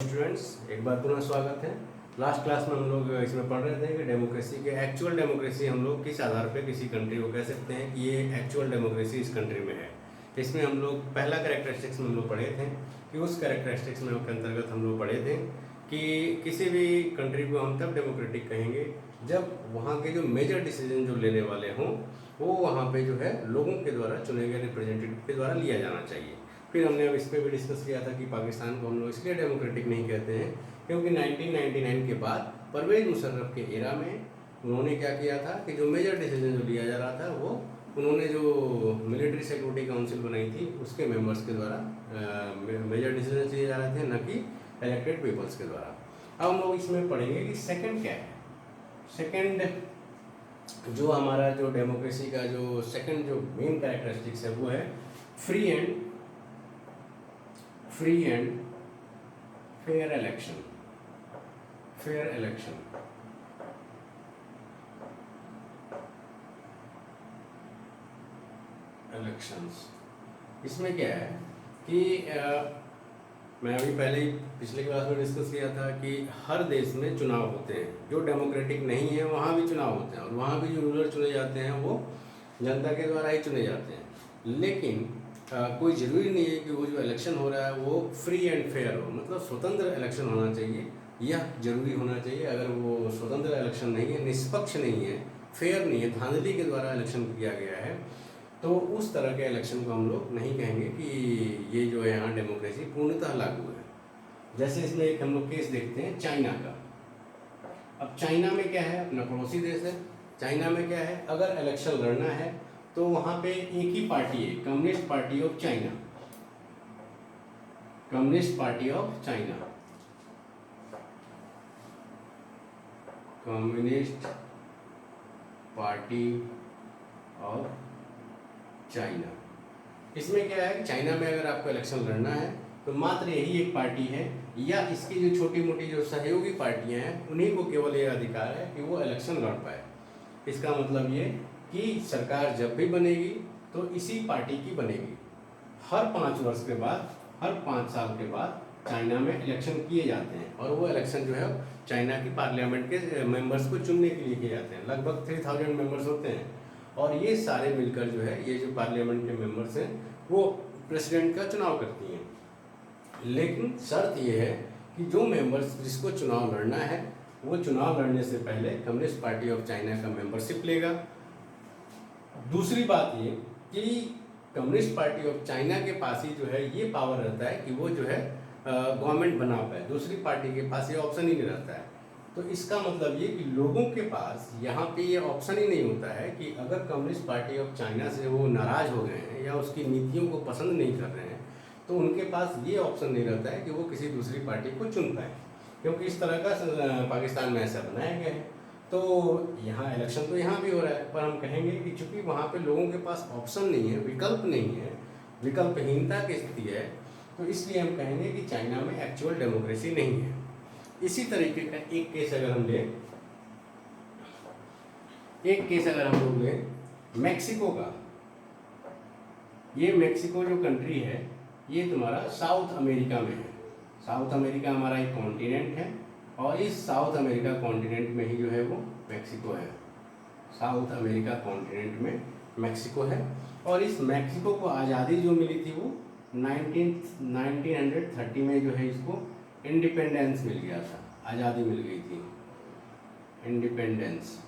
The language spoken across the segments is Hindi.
स्टूडेंट्स, एक बार पुनः स्वागत है। लास्ट क्लास में हम लोग इसमें पढ़ रहे थे कि डेमोक्रेसी के एक्चुअल डेमोक्रेसी हम लोग किस आधार पे किसी कंट्री को कह सकते हैं कि ये एक्चुअल डेमोक्रेसी इस कंट्री में है। इसमें हम लोग पहला कैरेक्टरिस्टिक्स में हम लोग पढ़े थे कि उस कैरेक्टरिस्टिक्स में के अंतर्गत हम लोग पढ़े थे कि किसी भी कंट्री को हम तब डेमोक्रेटिक कहेंगे जब वहाँ के जो मेजर डिसीजन जो लेने वाले हों वो वहाँ पे जो है लोगों के द्वारा चुने गए रिप्रेजेंटेटिव के द्वारा लिया जाना चाहिए। फिर हमने अब इस पर भी डिस्कस किया था कि पाकिस्तान को हम लोग इसलिए डेमोक्रेटिक नहीं कहते हैं क्योंकि 1999 के बाद परवेज मुशर्रफ के एरा में उन्होंने क्या किया था कि जो मेजर डिसीजन जो लिया जा रहा था वो उन्होंने जो मिलिट्री सिक्योरिटी काउंसिल बनाई थी उसके मेंबर्स के द्वारा मेजर डिसीजन लिए जा रहे थे, न कि इलेक्टेड पीपल्स के द्वारा। अब हम लोग इसमें पढ़ेंगे कि सेकंड क्या है। सेकंड जो हमारा जो डेमोक्रेसी का जो सेकंड जो मेन कैरेक्टरिस्टिक्स है वो है free and fair election. Elections इसमें क्या है कि मैं अभी पहले ही पिछले क्लास में डिस्कस किया था कि हर देश में चुनाव होते हैं। जो डेमोक्रेटिक नहीं है वहाँ भी चुनाव होते हैं और वहाँ भी जो रूलर चुने जाते हैं वो जनता के द्वारा ही चुने जाते हैं। लेकिन कोई ज़रूरी नहीं है कि वो जो इलेक्शन हो रहा है वो फ्री एंड फेयर हो, मतलब स्वतंत्र इलेक्शन होना चाहिए, यह जरूरी होना चाहिए। अगर वो स्वतंत्र इलेक्शन नहीं है, निष्पक्ष नहीं है, फेयर नहीं है, धांधली के द्वारा इलेक्शन किया गया है, तो उस तरह के इलेक्शन को हम लोग नहीं कहेंगे कि ये जो है यहाँ डेमोक्रेसी पूर्णतः लागू है। जैसे इसमें एक हम लोग केस देखते हैं चाइना का। अब चाइना में क्या है, अपना पड़ोसी देश है। चाइना में क्या है, अगर इलेक्शन लड़ना है तो वहाँ पे एक ही पार्टी है, communist party of China. Communist party of China, communist party of China. इसमें क्या है, चाइना में अगर आपको इलेक्शन लड़ना है तो मात्र यही एक पार्टी है या इसकी जो छोटी मोटी जो सहयोगी पार्टियां हैं उन्हीं को केवल ये अधिकार है कि वो इलेक्शन लड़ पाए। इसका मतलब ये कि सरकार जब भी बनेगी तो इसी पार्टी की बनेगी। हर 5 वर्ष के बाद, हर 5 साल के बाद चाइना में इलेक्शन किए जाते हैं और वो इलेक्शन जो है चाइना की पार्लियामेंट के मेंबर्स को चुनने के लिए किए जाते हैं। लगभग 3000 मेंबर्स होते हैं और ये सारे मिलकर जो है ये जो पार्लियामेंट के मेंबर्स हैं वो प्रेसिडेंट का चुनाव करती हैं। लेकिन शर्त ये है कि जो मेंबर्स जिसको चुनाव लड़ना है वो चुनाव लड़ने से पहले कम्युनिस्ट पार्टी ऑफ चाइना का मेंबरशिप लेगा। दूसरी बात ये कि कम्युनिस्ट पार्टी ऑफ चाइना के पास ही जो है ये पावर रहता है कि वो जो है गवर्नमेंट बना पाए। दूसरी पार्टी के पास ये ऑप्शन ही नहीं रहता है। तो इसका मतलब ये कि लोगों के पास यहाँ पे ये ऑप्शन ही नहीं होता है कि अगर कम्युनिस्ट पार्टी ऑफ चाइना से वो नाराज़ हो गए हैं या उसकी नीतियों को पसंद नहीं कर रहे हैं तो उनके पास ये ऑप्शन नहीं रहता है कि वो किसी दूसरी पार्टी को चुन पाए, क्योंकि इस तरह का पाकिस्तान में ऐसा बनाया गया है। तो यहाँ इलेक्शन तो यहाँ भी हो रहा है, पर हम कहेंगे कि चूंकि वहाँ पे लोगों के पास ऑप्शन नहीं है, विकल्प नहीं है, विकल्पहीनता की स्थिति है, तो इसलिए हम कहेंगे कि चाइना में एक्चुअल डेमोक्रेसी नहीं है। इसी तरीके का एक केस अगर हम लें, हम लोग लें मैक्सिको का। ये मैक्सिको जो कंट्री है ये तुम्हारा साउथ अमेरिका में है। साउथ अमेरिका हमारा एक कॉन्टिनेंट है और इस साउथ अमेरिका कॉन्टिनेंट में ही जो है वो मैक्सिको है। साउथ अमेरिका कॉन्टिनेंट में मैक्सिको है और इस मैक्सिको को आज़ादी जो मिली थी वो 1930 में जो है इसको इंडिपेंडेंस मिल गया था, आज़ादी मिल गई थी, इंडिपेंडेंस।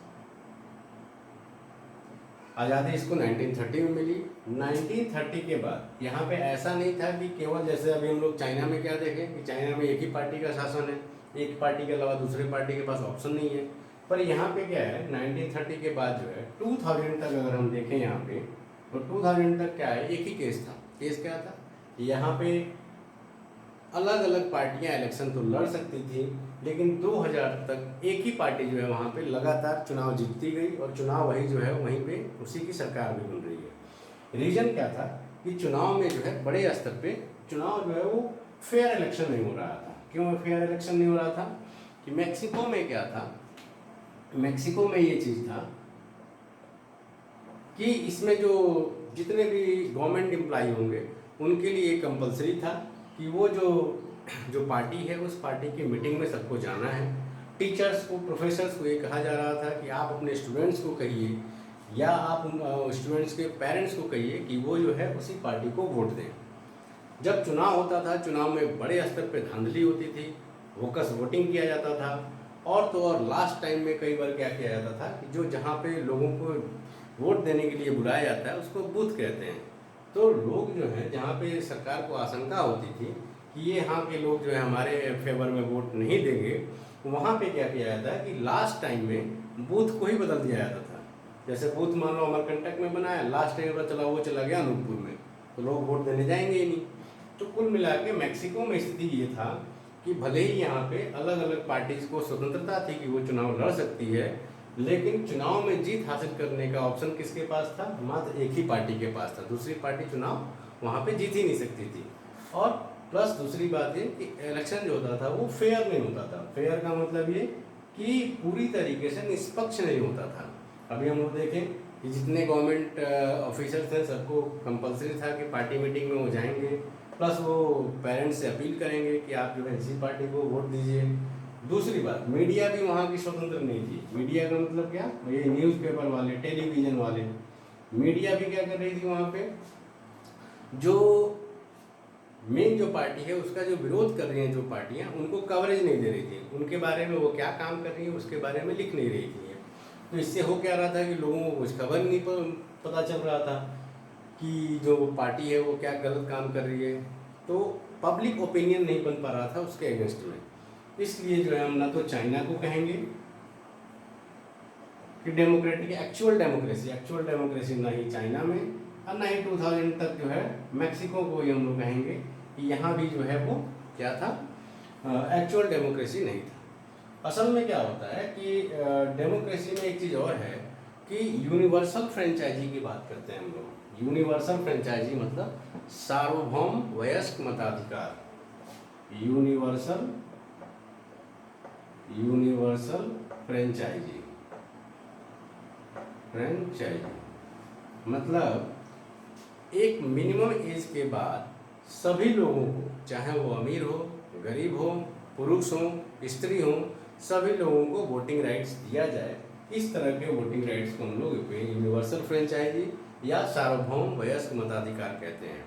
आज़ादी इसको 1930 में मिली। 1930 के बाद यहाँ पे ऐसा नहीं था कि केवल जैसे अभी हम लोग चाइना में क्या देखें कि चाइना में एक ही पार्टी का शासन है, एक पार्टी के अलावा दूसरे पार्टी के पास ऑप्शन नहीं है। पर यहाँ पे क्या है, 1930 के बाद जो है 2000 तक अगर हम देखें यहाँ पे तो 2000 तक क्या है, एक ही केस था। केस क्या था, यहाँ पे अलग अलग पार्टियां इलेक्शन तो लड़ सकती थी लेकिन 2000 तक एक ही पार्टी जो है वहाँ पे लगातार चुनाव जीतती गई और चुनाव वही जो है वहीं पे उसी की सरकार भी बन रही है। रीजन क्या था कि चुनाव में जो है बड़े स्तर पे चुनाव जो है वो फेयर इलेक्शन नहीं हो रहा था। क्यों फेयर इलेक्शन नहीं हो रहा था कि मैक्सिको में क्या था, मैक्सिको में ये चीज़ था कि इसमें जो जितने भी गवर्नमेंट एम्प्लॉय होंगे उनके लिए कंपलसरी था कि वो जो जो पार्टी है उस पार्टी की मीटिंग में सबको जाना है। टीचर्स को, प्रोफेसर्स को ये कहा जा रहा था कि आप अपने स्टूडेंट्स को कहिए या आप उन स्टूडेंट्स के पेरेंट्स को कहिए कि वो जो है उसी पार्टी को वोट दें। जब चुनाव होता था, चुनाव में बड़े स्तर पे धांधली होती थी, वोकस वोटिंग किया जाता था, और तो और लास्ट टाइम में कई बार क्या किया जाता था कि जो जहाँ पे लोगों को वोट देने के लिए बुलाया जाता है उसको बूथ कहते हैं। तो लोग जो हैं, जहाँ पे सरकार को आशंका होती थी कि ये यहाँ के लोग जो है हमारे फेवर में वोट नहीं देंगे, वहाँ पे क्या किया जाता है कि लास्ट टाइम में बूथ को ही बदल दिया जाता था। जैसे बूथ मान लो अमरकंटक में बनाया, लास्ट टाइम पता चला वो चला गया अनूपपुर में, तो लोग वोट देने जाएंगे ही नहीं। तो कुल मिला के मैक्सिको में स्थिति ये था कि भले ही यहाँ पे अलग अलग पार्टीज को स्वतंत्रता थी कि वो चुनाव लड़ सकती है, लेकिन चुनाव में जीत हासिल करने का ऑप्शन किसके पास था? मात्र एक ही पार्टी के पास था। दूसरी पार्टी चुनाव वहाँ पे जीत ही नहीं सकती थी। और प्लस दूसरी बात ये कि इलेक्शन जो होता था वो फेयर नहीं होता था। फेयर का मतलब ये कि पूरी तरीके से निष्पक्ष नहीं होता था। अभी हम लोग देखें कि जितने गवर्नमेंट ऑफिसर्स थे सबको कंपलसरी था कि पार्टी मीटिंग में वो जाएंगे, प्लस वो पेरेंट्स से अपील करेंगे कि आप जो है इसी पार्टी को वोट दीजिए। दूसरी बात, मीडिया भी वहाँ की स्वतंत्र नहीं थी। मीडिया का मतलब क्या? ये न्यूज़पेपर वाले, टेलीविज़न वाले, मीडिया भी क्या कर रही थी वहाँ पे, जो मेन जो पार्टी है उसका जो विरोध कर रही हैं जो पार्टियाँ, उनको कवरेज नहीं दे रही थी। उनके बारे में वो क्या काम कर रही है उसके बारे में लिख नहीं रही थी। तो इससे हो क्या रहा था कि लोगों को कुछ खबर नहीं पता चल रहा था कि जो पार्टी है वो क्या गलत काम कर रही है। तो पब्लिक ओपिनियन नहीं बन पा रहा था उसके अगेंस्ट में। इसलिए जो है हम ना तो चाइना को कहेंगे कि डेमोक्रेटिक एक्चुअल डेमोक्रेसी ना ही चाइना में, और ना ही 2000 तक जो है मैक्सिको को ही हम लोग कहेंगे कि यहाँ भी जो है वो क्या था, एक्चुअल डेमोक्रेसी नहीं था। असल में क्या होता है कि डेमोक्रेसी में एक चीज़ और है कि यूनिवर्सल फ्रेंचाइजी की बात करते हैं हम लोग। यूनिवर्सल फ्रेंचाइजी मतलब सार्वभौम वयस्क मताधिकार। यूनिवर्सल फ्रेंचाइजी मतलब एक मिनिमम एज के बाद सभी लोगों को, चाहे वो अमीर हो, गरीब हो, पुरुष हो, स्त्री हो, सभी लोगों को वोटिंग राइट्स दिया जाए। इस तरह के वोटिंग राइट्स को हम लोग यूनिवर्सल फ्रेंचाइजी या सार्वभौम वयस्क मताधिकार कहते हैं।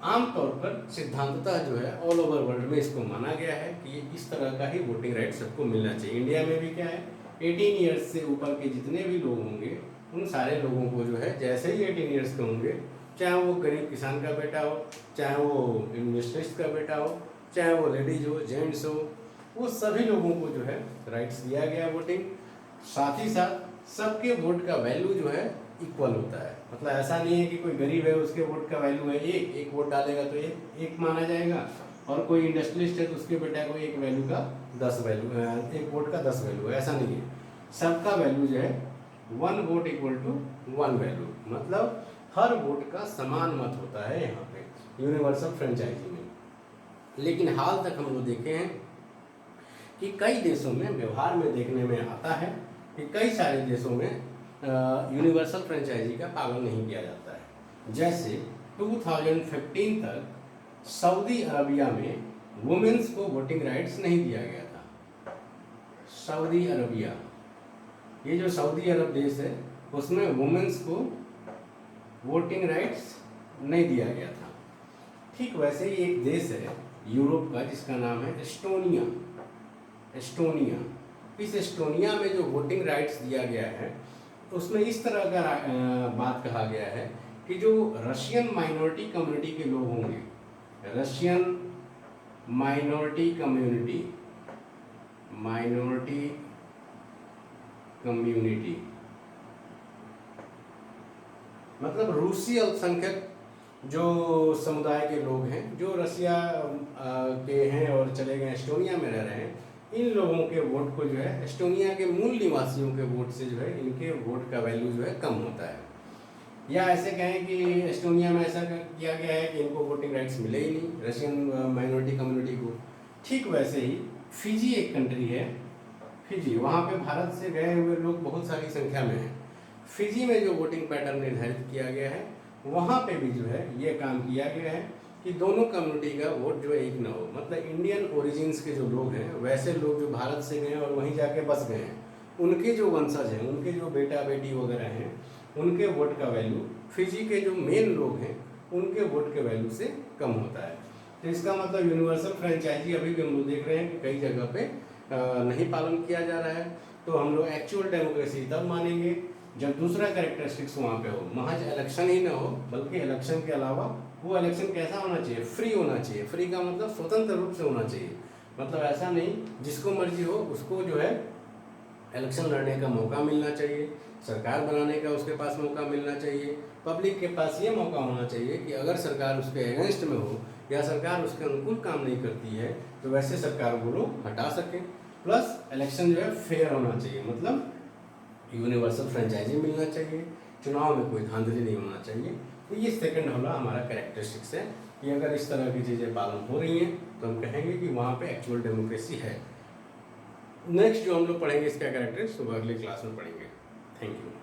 आमतौर पर सिद्धांततः जो है ऑल ओवर वर्ल्ड में इसको माना गया है कि इस तरह का ही वोटिंग राइट सबको मिलना चाहिए। इंडिया में भी क्या है, 18 ईयर्स से ऊपर के जितने भी लोग होंगे उन सारे लोगों को जो है जैसे ही 18 ईयर्स के होंगे, चाहे वो गरीब किसान का बेटा हो, चाहे वो इंडस्ट्रिस्ट का बेटा हो, चाहे वो लेडीज हो, जेंट्स हो, वो सभी लोगों को जो है राइट्स दिया गया वोटिंग। साथ ही साथ सबके वोट का वैल्यू जो है इक्वल होता है। मतलब ऐसा नहीं है कि कोई गरीब है उसके वोट का वैल्यू है एक वोट डालेगा तो एक माना जाएगा, और कोई इंडस्ट्रियलिस्ट है तो उसके बेटा को एक वैल्यू का 10 वैल्यू, एक वोट का 10 वैल्यू है, ऐसा नहीं है। सबका वैल्यू जो है 1 वोट इक्वल टू 1 वैल्यू, मतलब हर वोट का समान मत होता है यहाँ पे यूनिवर्सल फ्रेंचाइजी में। लेकिन हाल तक हम लोग देखे हैं कि कई देशों में व्यवहार में देखने में आता है कि कई सारे देशों में यूनिवर्सल फ्रेंचाइजी का पालन नहीं किया जाता है। जैसे 2015 तक सऊदी अरबिया में वुमेन्स को वोटिंग राइट्स नहीं दिया गया था। सऊदी अरबिया, ये जो सऊदी अरब देश है उसमें वुमेन्स को वोटिंग राइट्स नहीं दिया गया था। ठीक वैसे ही एक देश है यूरोप का जिसका नाम है एस्टोनिया। इस एस्टोनिया में जो वोटिंग राइट्स दिया गया है उसमें इस तरह का बात कहा गया है कि जो रशियन माइनॉरिटी कम्युनिटी के लोग होंगे, रशियन माइनॉरिटी कम्युनिटी मतलब रूसी अल्पसंख्यक जो समुदाय के लोग हैं जो रसिया के हैं और चले गए एस्टोनिया में रह रहे हैं, इन लोगों के वोट को जो है एस्टोनिया के मूल निवासियों के वोट से जो है इनके वोट का वैल्यू जो है कम होता है। या ऐसे कहें कि एस्टोनिया में ऐसा किया गया है कि इनको वोटिंग राइट्स मिले ही नहीं रशियन माइनॉरिटी कम्युनिटी को। ठीक वैसे ही फिजी एक कंट्री है, फिजी, वहाँ पे भारत से गए हुए लोग बहुत सारी संख्या में हैं। फिजी में जो वोटिंग पैटर्न निर्धारित किया गया है वहाँ पे भी जो है ये काम किया गया है कि दोनों कम्युनिटी का वोट जो है एक ना हो। मतलब इंडियन ओरिजिन्स के जो लोग हैं, वैसे लोग जो भारत से गए और वहीं जाके बस गए हैं, उनके जो वंशज हैं, उनके जो बेटा बेटी वगैरह हैं, उनके वोट का वैल्यू फिजी के जो मेन लोग हैं उनके वोट के वैल्यू से कम होता है। तो इसका मतलब यूनिवर्सल फ्रेंचाइजी अभी भी हम लोग देख रहे हैं कि कई जगह पे नहीं पालन किया जा रहा है। तो हम लोग एक्चुअल डेमोक्रेसी तब मानेंगे जब दूसरा कैरेक्टरिस्टिक्स वहाँ पे हो, महज इलेक्शन ही ना हो, बल्कि इलेक्शन के अलावा वो इलेक्शन कैसा होना चाहिए, फ्री होना चाहिए। फ्री का मतलब स्वतंत्र रूप से होना चाहिए, मतलब ऐसा नहीं जिसको मर्जी हो उसको जो है इलेक्शन लड़ने का मौका मिलना चाहिए, सरकार बनाने का उसके पास मौका मिलना चाहिए। पब्लिक के पास ये मौका होना चाहिए कि अगर सरकार उसके अगेंस्ट में हो या सरकार उसके अनुकूल काम नहीं करती है तो वैसे सरकार को लोग हटा सकें। प्लस इलेक्शन जो है फेयर होना चाहिए, मतलब यूनिवर्सल फ्रेंचाइजी मिलना चाहिए, चुनाव में कोई धांधली नहीं होना चाहिए। तो ये सेकंड वाला हमारा कैरेक्टरिस्टिक्स है कि अगर इस तरह की चीज़ें पालन हो रही हैं तो हम कहेंगे कि वहाँ पे एक्चुअल डेमोक्रेसी है। नेक्स्ट जो हम लोग पढ़ेंगे इसका कैरेक्टरिस्टिक्स वो अगले क्लास में पढ़ेंगे। Thank you.